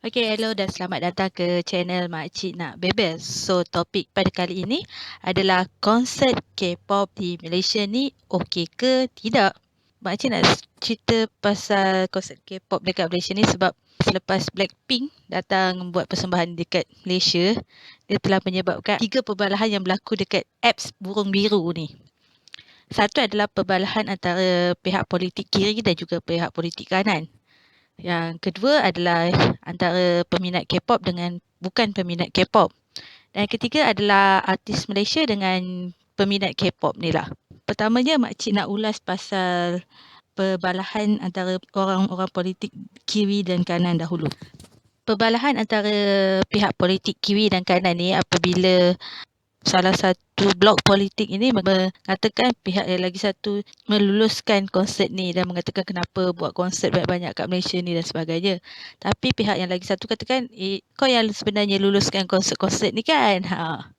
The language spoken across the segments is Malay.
Okay, hello dan selamat datang ke channel Makcik Nak Bebel. So, topik pada kali ini adalah konsert K-pop di Malaysia ni okey ke tidak? Makcik nak cerita pasal konsert K-pop dekat Malaysia ni sebab selepas Blackpink datang buat persembahan dekat Malaysia, dia telah menyebabkan 3 perbalahan yang berlaku dekat apps burung biru ni. Satu adalah perbalahan antara pihak politik kiri dan juga pihak politik kanan. Yang kedua adalah antara peminat K-pop dengan bukan peminat K-pop. Dan yang ketiga adalah artis Malaysia dengan peminat K-pop ni lah. Pertamanya makcik nak ulas pasal perbalahan antara orang-orang politik kiri dan kanan dahulu. Perbalahan antara pihak politik kiri dan kanan ni apabila salah satu blok politik ini mengatakan pihak yang lagi satu meluluskan konsert ni dan mengatakan kenapa buat konsert banyak-banyak kat Malaysia ni dan sebagainya. Tapi pihak yang lagi satu katakan, kau yang sebenarnya luluskan konsert-konsert ni kan?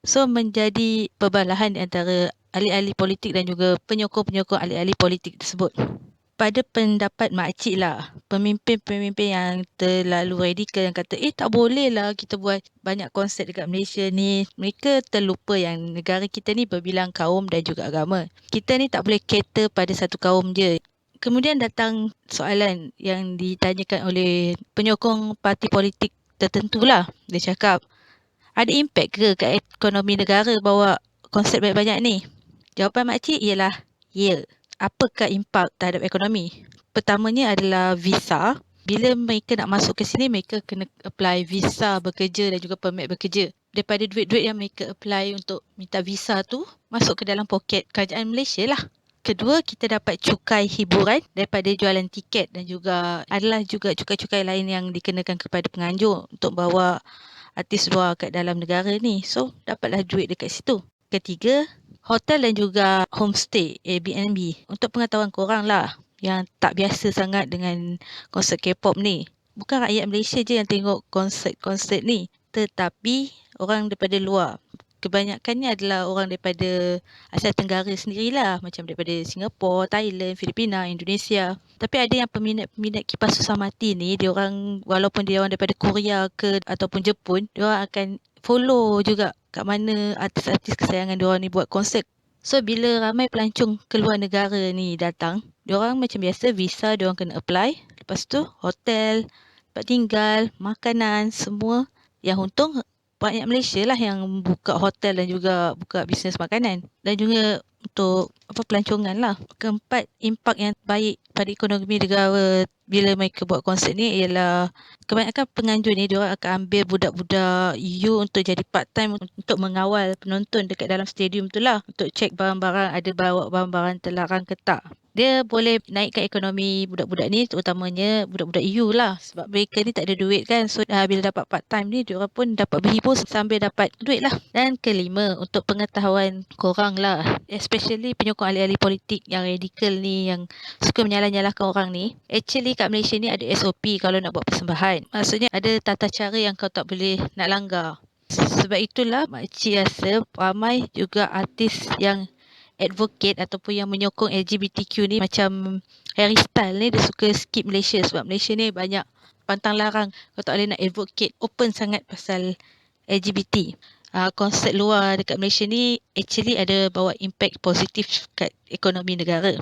So menjadi perbalahan antara ahli-ahli politik dan juga penyokong-penyokong ahli-ahli politik tersebut. Pada pendapat makcik lah, pemimpin-pemimpin yang terlalu radikal yang kata tak boleh lah kita buat banyak konsert dekat Malaysia ni. Mereka terlupa yang negara kita ni berbilang kaum dan juga agama. Kita ni tak boleh cater pada satu kaum je. Kemudian datang soalan yang ditanyakan oleh penyokong parti politik tertentu lah. Dia cakap, ada impact ke kat ekonomi negara bawa konsert banyak-banyak ni? Jawapan makcik ialah ya. Apakah impak terhadap ekonomi? Pertamanya adalah visa. Bila mereka nak masuk ke sini, mereka kena apply visa bekerja dan juga permit bekerja. Daripada duit-duit yang mereka apply untuk minta visa tu, masuk ke dalam poket kerajaan Malaysia lah. Kedua, kita dapat cukai hiburan daripada jualan tiket dan juga adalah juga cukai-cukai lain yang dikenakan kepada penganjur untuk bawa artis luar kat dalam negara ni. So, dapatlah duit dekat situ. Ketiga, hotel dan juga homestay, Airbnb. Untuk pengetahuan korang lah yang tak biasa sangat dengan konsert K-pop ni. Bukan rakyat Malaysia je yang tengok konsert-konsert ni. Tetapi orang daripada luar. Kebanyakannya adalah orang daripada Asia Tenggara sendirilah. Macam daripada Singapura, Thailand, Filipina, Indonesia. Tapi ada yang peminat-peminat kipas susah mati ni. Diorang walaupun dia orang daripada Korea ke ataupun Jepun. Diorang akan follow juga kat mana artis-artis kesayangan diorang ni buat konsert. So bila ramai pelancong keluar negara ni datang, diorang macam biasa visa diorang kena apply. Lepas tu hotel, tempat tinggal, makanan, semua. Yang untung rakyat Malaysia lah yang buka hotel dan juga buka bisnes makanan. Dan juga untuk pelancongan lah. Keempat, impak yang baik pada ekonomi negara bila mereka buat konsert ni ialah kebanyakan penganjur ni diorang akan ambil budak-budak EU untuk jadi part time untuk mengawal penonton dekat dalam stadium tu lah. Untuk cek barang-barang ada bawa barang-barang terlarang ke tak. Dia boleh naikkan ekonomi budak-budak ni, terutamanya budak-budak EU lah. Sebab mereka ni tak ada duit kan. So bila dapat part time ni, diorang pun dapat berhibur sambil dapat duit lah. Dan kelima, untuk pengetahuan korang lah, especially penyokong ahli-ahli politik yang radikal ni, yang suka menyalah-nyalahkan orang ni. Actually kat Malaysia ni ada SOP kalau nak buat persembahan. Maksudnya ada tata cara yang kau tak boleh nak langgar. Sebab itulah makcik rasa ramai juga artis yang advocate ataupun yang menyokong LGBTQ ni, macam Harry Styles ni, dia suka skip Malaysia sebab Malaysia ni banyak pantang larang. Kau tak boleh nak advocate open sangat pasal LGBT. Konsert luar dekat Malaysia ni actually ada bawa impact positif kat ekonomi negara.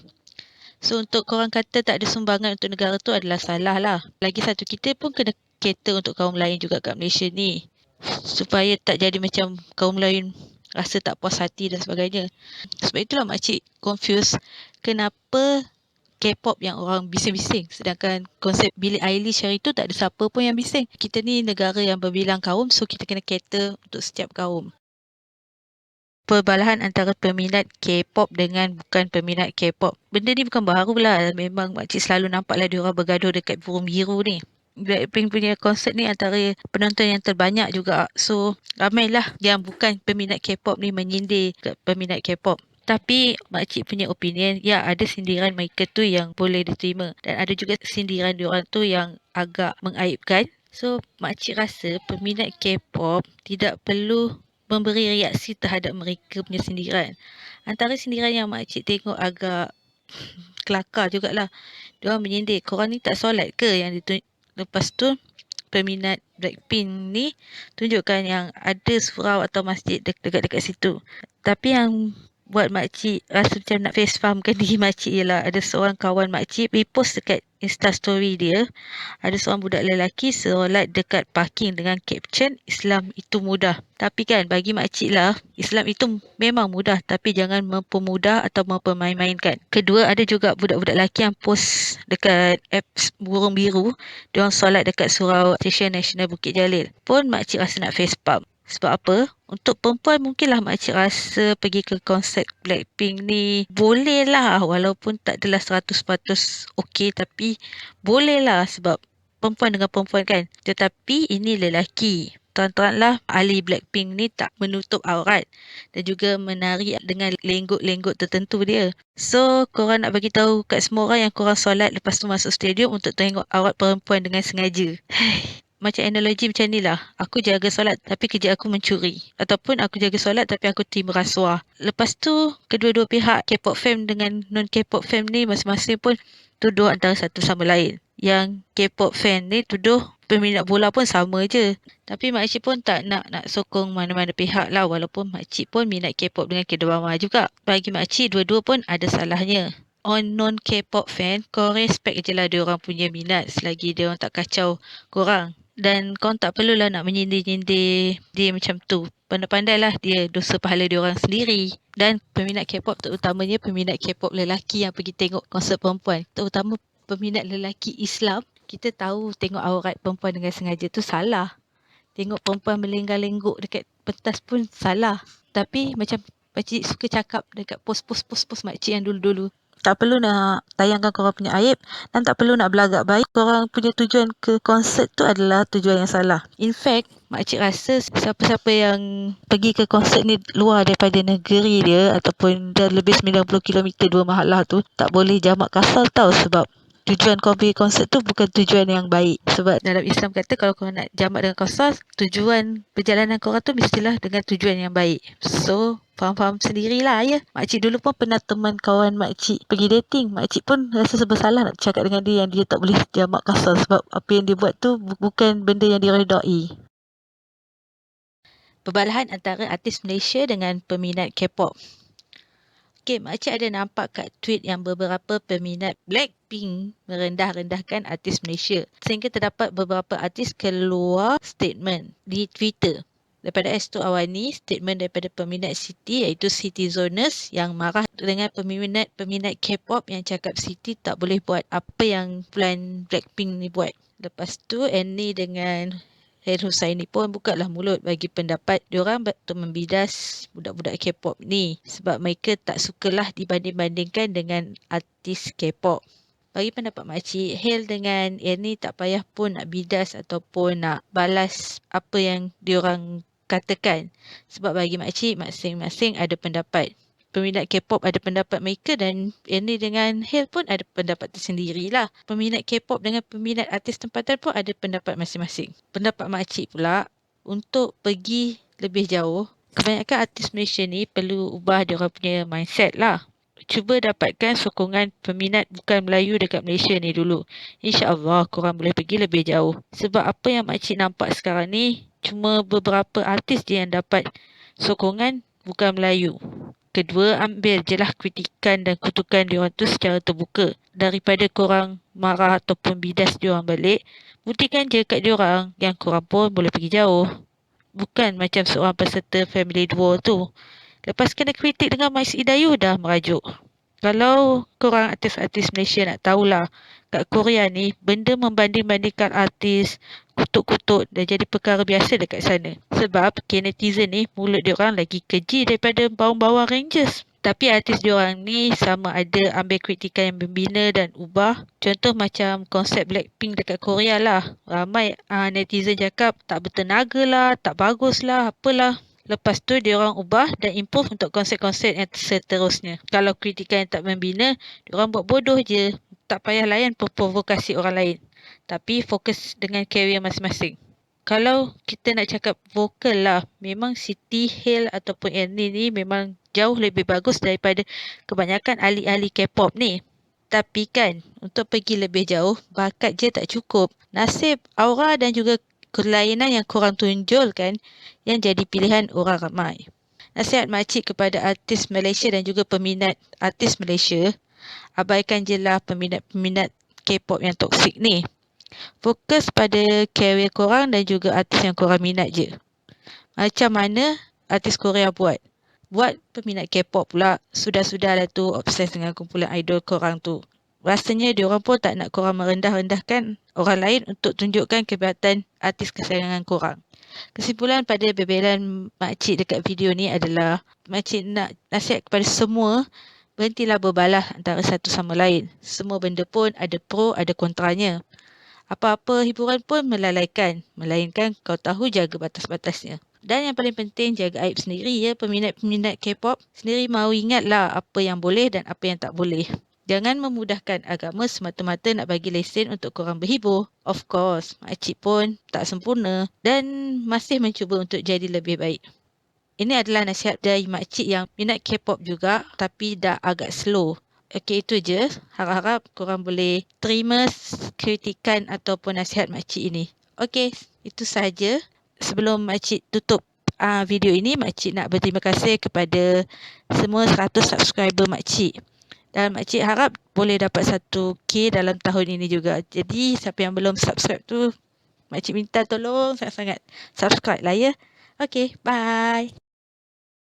So untuk korang kata tak ada sumbangan untuk negara tu adalah salah lah. Lagi satu, kita pun kena cater untuk kaum lain juga kat Malaysia ni. Supaya tak jadi macam kaum lain rasa tak puas hati dan sebagainya. Sebab itulah makcik confused kenapa K-pop yang orang bising-bising, sedangkan konsep Billie Eilish hari tu tak ada siapa pun yang bising. Kita ni negara yang berbilang kaum, so kita kena cater untuk setiap kaum. Perbalahan antara peminat K-pop dengan bukan peminat K-pop. Benda ni bukan baru lah. Memang makcik selalu nampak lah diorang bergaduh dekat burung biru ni. Blackpink punya konsert ni antara penonton yang terbanyak juga. So ramailah yang bukan peminat K-pop ni menyindir ke peminat K-pop. Tapi makcik punya opinion, ya ada sindiran mereka tu yang boleh diterima. Dan ada juga sindiran diorang tu yang agak mengaibkan. So makcik rasa peminat K-pop tidak perlu memberi reaksi terhadap mereka punya sindiran. Antara sindiran yang makcik tengok agak kelakar jugalah. Diorang menyindir, korang ni tak solat ke yang lepas tu peminat Blackpink ni tunjukkan yang ada surau atau masjid dekat-dekat situ. Tapi yang buat makcik rasa macam nak face farmkan diri makcik ialah ada seorang kawan makcik repost dekat Insta story dia, ada seorang budak lelaki solat dekat parking dengan caption Islam itu mudah. Tapi kan bagi makcik lah, Islam itu memang mudah tapi jangan mempermudah atau mempermain-mainkan. Kedua, ada juga budak-budak lelaki yang post dekat apps burung biru, diorang solat dekat surau Stesen Nasional Bukit Jalil. Pun makcik rasa nak face palm. Sebab apa? Untuk perempuan mungkinlah makcik rasa pergi ke konsert Blackpink ni boleh lah walaupun tak adalah 100% okey, tapi boleh lah sebab perempuan dengan perempuan kan. Tetapi ini lelaki. Terang-teranglah ahli Blackpink ni tak menutup aurat dan juga menari dengan lenggok-lenggok tertentu dia. So, korang nak bagi tahu kat semua orang yang korang solat lepas tu masuk stadium untuk tengok aurat perempuan dengan sengaja. Macam analogi macam ni lah. Aku jaga solat tapi kerja aku mencuri. Ataupun aku jaga solat tapi aku terima rasuah. Lepas tu, kedua-dua pihak K-pop fan dengan non-K-pop fan ni masing-masing pun tuduh antara satu sama lain. Yang K-pop fan ni tuduh peminat bola pun sama je. Tapi makcik pun tak nak sokong mana-mana pihak lah. Walaupun makcik pun minat K-pop dengan K-drama juga. Bagi makcik, dua-dua pun ada salahnya. On non-K-pop fan, kau respect je lah diorang punya minat selagi diorang tak kacau korang. Dan kau tak perlulah nak menyindir-nyindir dia macam tu. Pandai-pandailah dia dosa pahala diorang sendiri. Dan peminat K-pop terutamanya peminat K-pop lelaki yang pergi tengok konsert perempuan. Terutama peminat lelaki Islam, kita tahu tengok aurat perempuan dengan sengaja tu salah. Tengok perempuan melenggar-lenggok dekat pentas pun salah. Tapi macam makcik suka cakap dekat post makcik yang dulu-dulu, tak perlu nak tayangkan korang punya aib dan tak perlu nak belagak baik. Korang punya tujuan ke konsert tu adalah tujuan yang salah. In fact, makcik rasa siapa-siapa yang pergi ke konsert ni luar daripada negeri dia ataupun dah lebih 90 km dua mahalah tu tak boleh jamak kasar tau, sebab tujuan kau pergi konsert tu bukan tujuan yang baik. Sebab dalam Islam kata kalau kau nak jamak dengan kasar, tujuan perjalanan korang tu mestilah dengan tujuan yang baik. So, faham-faham sendirilah ya. Makcik dulu pun pernah teman kawan makcik pergi dating. Makcik pun rasa bersalah nak cakap dengan dia yang dia tak boleh jamak kasar sebab apa yang dia buat tu bukan benda yang diredai. Perbalahan antara artis Malaysia dengan peminat K-pop. Okey, makcik ada nampak kat tweet yang beberapa peminat Blackpink merendah-rendahkan artis Malaysia. Sehingga terdapat beberapa artis keluar statement di Twitter. Daripada Estu Awani, statement daripada peminat Siti iaitu Siti Zoners yang marah dengan peminat K-pop yang cakap Siti tak boleh buat apa yang plan Blackpink ni buat. Lepas tu Annie dengan Hair Husaini pun bukalah mulut bagi pendapat diorang untuk membidas budak-budak K-pop ni sebab mereka tak sukalah dibanding-bandingkan dengan artis K-pop. Bagi pendapat makcik, Hail dengan Annie tak payah pun nak bidas ataupun nak balas apa yang diorang katakan. Sebab bagi makcik, masing-masing ada pendapat. Peminat K-pop ada pendapat mereka dan Annie dengan Hail pun ada pendapat tersendirilah. Peminat K-pop dengan peminat artis tempatan pun ada pendapat masing-masing. Pendapat makcik pula, untuk pergi lebih jauh, kebanyakan artis Malaysia ni perlu ubah diorang punya mindset lah. Cuba dapatkan sokongan peminat bukan Melayu dekat Malaysia ni dulu. InsyaAllah korang boleh pergi lebih jauh. Sebab apa yang makcik nampak sekarang ni, cuma beberapa artis je yang dapat sokongan bukan Melayu. Kedua, ambil je lah kritikan dan kutukan diorang tu secara terbuka. Daripada korang marah ataupun bidas diorang balik, buktikan je kat diorang yang korang pun boleh pergi jauh. Bukan macam seorang peserta Family Duo tu. Lepas kena kritik dengan Mais Idayu dah merajuk. Kalau korang artis-artis Malaysia nak tahulah, kat Korea ni benda membanding-bandingkan artis, kutuk-kutuk dah jadi perkara biasa dekat sana. Sebab netizen ni mulut diorang lagi keji daripada bawang-bawang Rangers. Tapi artis diorang ni sama ada ambil kritikan yang membina dan ubah. Contoh macam konsep Blackpink dekat Korea lah. Ramai netizen cakap tak bertenaga lah, tak bagus lah, apalah. Lepas tu diorang ubah dan improve untuk konsep-konsep yang seterusnya. Kalau kritikan yang tak membina, diorang buat bodoh je. Tak payah layan provokasi orang lain. Tapi fokus dengan career masing-masing. Kalau kita nak cakap vokal lah, memang Siti, Hail ataupun Annie ni memang jauh lebih bagus daripada kebanyakan ahli-ahli K-pop ni. Tapi kan, untuk pergi lebih jauh, bakat je tak cukup. Nasib, aura dan juga kelainan yang korang tunjulkan yang jadi pilihan orang ramai. Nasihat makcik kepada artis Malaysia dan juga peminat artis Malaysia, abaikan je lah peminat-peminat K-pop yang toksik ni. Fokus pada career korang dan juga artis yang korang minat je. Macam mana artis Korea buat? Buat peminat K-pop pula, sudah-sudah lah tu obses dengan kumpulan idol korang tu. Rasanya diorang pun tak nak korang merendah-rendahkan orang lain untuk tunjukkan kehebatan artis kesayangan korang. Kesimpulan pada bebelan makcik dekat video ni adalah makcik nak nasihat kepada semua, berhentilah berbalah antara satu sama lain. Semua benda pun ada pro, ada kontranya. Apa-apa hiburan pun melalaikan, melainkan kau tahu jaga batas-batasnya. Dan yang paling penting, jaga aib sendiri ya, peminat-peminat K-pop sendiri mahu ingatlah apa yang boleh dan apa yang tak boleh. Jangan memudahkan agama semata-mata nak bagi lesen untuk korang berhibur. Of course, makcik pun tak sempurna dan masih mencuba untuk jadi lebih baik. Ini adalah nasihat dari makcik yang minat K-pop juga tapi dah agak slow. Okey, itu je. Harap-harap korang boleh terima kritikan ataupun nasihat makcik ini. Okey, itu sahaja. Sebelum makcik tutup video ini, makcik nak berterima kasih kepada semua 100 subscriber makcik. Dan makcik harap boleh dapat 1K dalam tahun ini juga. Jadi siapa yang belum subscribe tu, makcik minta tolong sangat-sangat subscribe lah ya. Okey, bye.